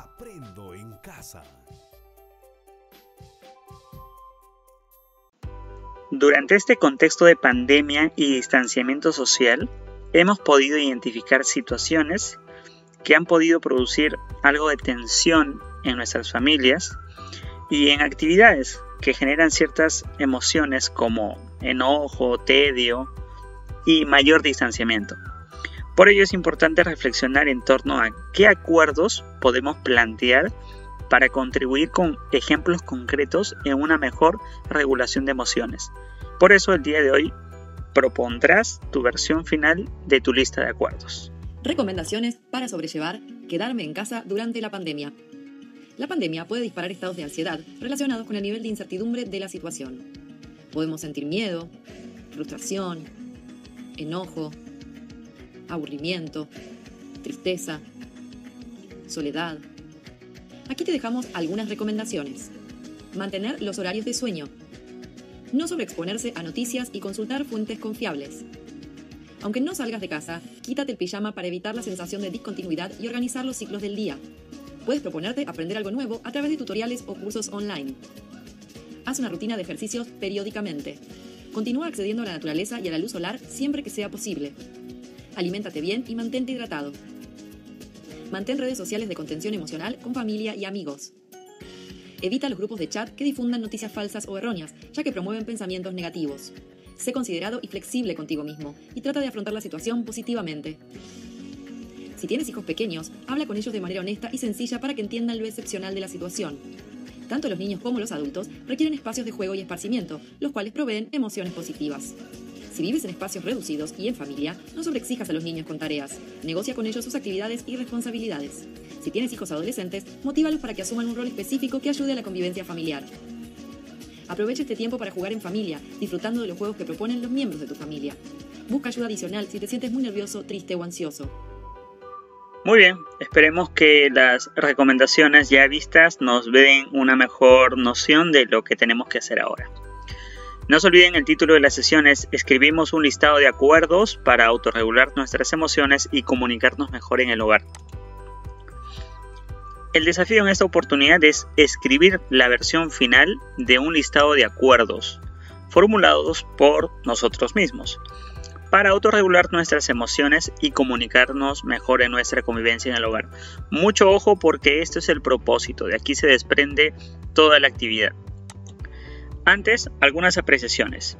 Aprendo en casa. Durante este contexto de pandemia y distanciamiento social, hemos podido identificar situaciones que han podido producir algo de tensión en nuestras familias y en actividades que generan ciertas emociones como enojo, tedio y mayor distanciamiento. Por ello es importante reflexionar en torno a qué acuerdos podemos plantear para contribuir con ejemplos concretos en una mejor regulación de emociones. Por eso el día de hoy propondrás tu versión final de tu lista de acuerdos. Recomendaciones para sobrellevar quedarme en casa durante la pandemia. La pandemia puede disparar estados de ansiedad relacionados con el nivel de incertidumbre de la situación. Podemos sentir miedo, frustración, enojo, aburrimiento, tristeza, soledad. Aquí te dejamos algunas recomendaciones. Mantener los horarios de sueño. No sobreexponerse a noticias y consultar fuentes confiables. Aunque no salgas de casa, quítate el pijama para evitar la sensación de discontinuidad y organizar los ciclos del día. Puedes proponerte aprender algo nuevo a través de tutoriales o cursos online. Haz una rutina de ejercicios periódicamente. Continúa accediendo a la naturaleza y a la luz solar siempre que sea posible. Aliméntate bien y mantente hidratado. Mantén redes sociales de contención emocional con familia y amigos. Evita los grupos de chat que difundan noticias falsas o erróneas, ya que promueven pensamientos negativos. Sé considerado y flexible contigo mismo y trata de afrontar la situación positivamente. Si tienes hijos pequeños, habla con ellos de manera honesta y sencilla para que entiendan lo excepcional de la situación. Tanto los niños como los adultos requieren espacios de juego y esparcimiento, los cuales proveen emociones positivas. Si vives en espacios reducidos y en familia, no sobreexijas a los niños con tareas. Negocia con ellos sus actividades y responsabilidades. Si tienes hijos adolescentes, motívalos para que asuman un rol específico que ayude a la convivencia familiar. Aprovecha este tiempo para jugar en familia, disfrutando de los juegos que proponen los miembros de tu familia. Busca ayuda adicional si te sientes muy nervioso, triste o ansioso. Muy bien, esperemos que las recomendaciones ya vistas nos den una mejor noción de lo que tenemos que hacer ahora. No se olviden, el título de la sesión es Escribimos un listado de acuerdos para autorregular nuestras emociones y comunicarnos mejor en el hogar. El desafío en esta oportunidad es escribir la versión final de un listado de acuerdos formulados por nosotros mismos para autorregular nuestras emociones y comunicarnos mejor en nuestra convivencia en el hogar. Mucho ojo, porque esto es el propósito, de aquí se desprende toda la actividad. Antes, algunas apreciaciones.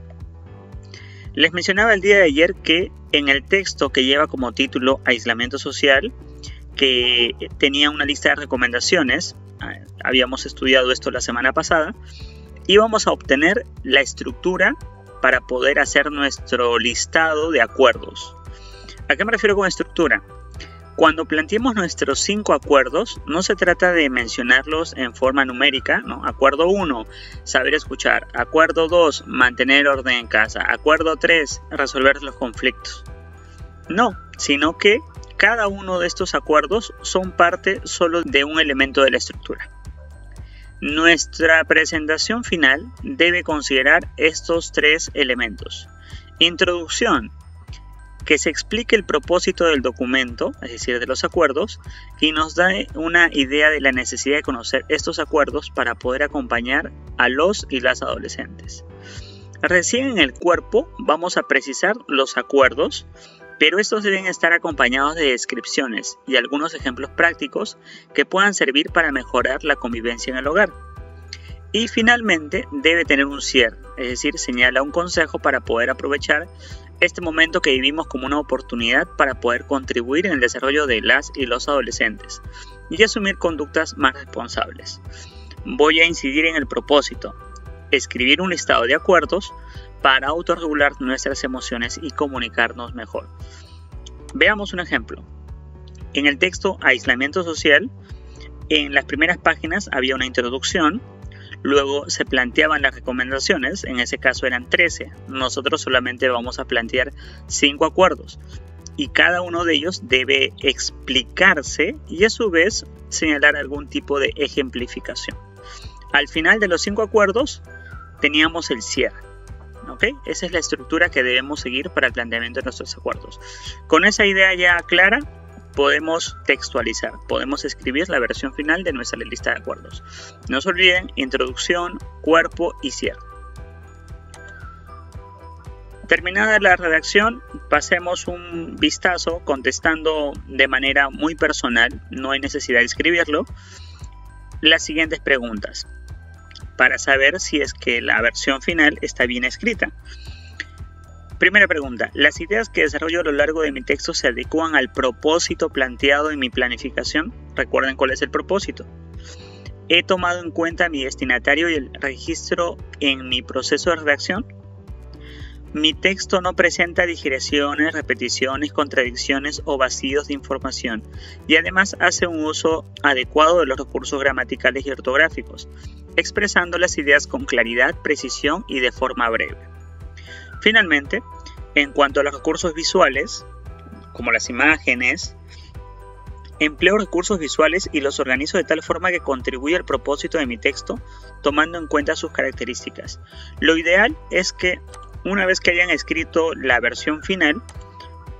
Les mencionaba el día de ayer que en el texto que lleva como título Aislamiento Social, que tenía una lista de recomendaciones, habíamos estudiado esto la semana pasada, íbamos a obtener la estructura para poder hacer nuestro listado de acuerdos. ¿A qué me refiero con estructura? Cuando planteemos nuestros 5 acuerdos, no se trata de mencionarlos en forma numérica, ¿no? Acuerdo 1, saber escuchar. Acuerdo 2, mantener orden en casa. Acuerdo 3, resolver los conflictos. No, sino que cada uno de estos acuerdos son parte solo de un elemento de la estructura. Nuestra presentación final debe considerar estos 3 elementos. Introducción, que se explique el propósito del documento, es decir, de los acuerdos, y nos da una idea de la necesidad de conocer estos acuerdos para poder acompañar a los y las adolescentes. Recién en el cuerpo vamos a precisar los acuerdos, pero estos deben estar acompañados de descripciones y algunos ejemplos prácticos que puedan servir para mejorar la convivencia en el hogar. Y finalmente debe tener un cierre, es decir, señala un consejo para poder aprovechar este momento que vivimos como una oportunidad para poder contribuir en el desarrollo de las y los adolescentes y asumir conductas más responsables. Voy a incidir en el propósito, escribir un listado de acuerdos para autorregular nuestras emociones y comunicarnos mejor. Veamos un ejemplo. En el texto Aislamiento Social, en las primeras páginas había una introducción. Luego se planteaban las recomendaciones, en ese caso eran 13. Nosotros solamente vamos a plantear 5 acuerdos y cada uno de ellos debe explicarse y a su vez señalar algún tipo de ejemplificación. Al final de los 5 acuerdos teníamos el cierre. ¿Ok? Esa es la estructura que debemos seguir para el planteamiento de nuestros acuerdos. Con esa idea ya clara, podemos textualizar, podemos escribir la versión final de nuestra lista de acuerdos. No se olviden, introducción, cuerpo y cierre. Terminada la redacción, pasemos un vistazo contestando de manera muy personal, no hay necesidad de escribirlo, las siguientes preguntas para saber si es que la versión final está bien escrita. Primera pregunta, ¿las ideas que desarrollo a lo largo de mi texto se adecuan al propósito planteado en mi planificación? Recuerden cuál es el propósito. ¿He tomado en cuenta a mi destinatario y el registro en mi proceso de redacción? Mi texto no presenta digresiones, repeticiones, contradicciones o vacíos de información y además hace un uso adecuado de los recursos gramaticales y ortográficos, expresando las ideas con claridad, precisión y de forma breve. Finalmente, en cuanto a los recursos visuales, como las imágenes, empleo recursos visuales y los organizo de tal forma que contribuya al propósito de mi texto, tomando en cuenta sus características. Lo ideal es que una vez que hayan escrito la versión final,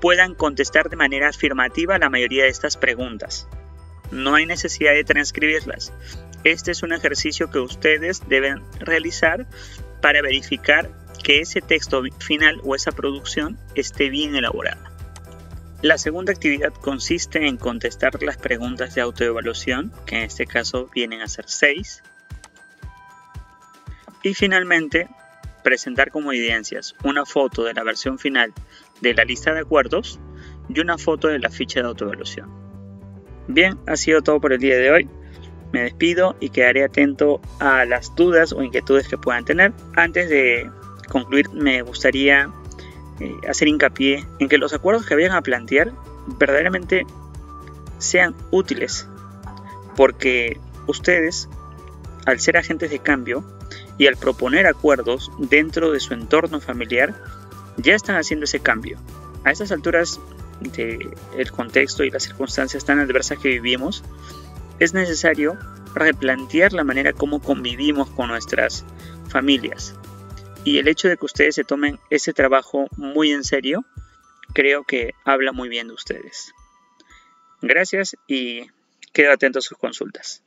puedan contestar de manera afirmativa la mayoría de estas preguntas. No hay necesidad de transcribirlas. Este es un ejercicio que ustedes deben realizar para verificar que ese texto final o esa producción esté bien elaborada. La segunda actividad consiste en contestar las preguntas de autoevaluación, que en este caso vienen a ser 6. Y finalmente, presentar como evidencias una foto de la versión final de la lista de acuerdos y una foto de la ficha de autoevaluación. Bien, ha sido todo por el día de hoy. Me despido y quedaré atento a las dudas o inquietudes que puedan tener. Antes de concluir, me gustaría hacer hincapié en que los acuerdos que vayan a plantear verdaderamente sean útiles, porque ustedes, al ser agentes de cambio y al proponer acuerdos dentro de su entorno familiar, ya están haciendo ese cambio. A estas alturas del contexto y las circunstancias tan adversas que vivimos, es necesario replantear la manera como convivimos con nuestras familias. Y el hecho de que ustedes se tomen ese trabajo muy en serio, creo que habla muy bien de ustedes. Gracias y quedo atento a sus consultas.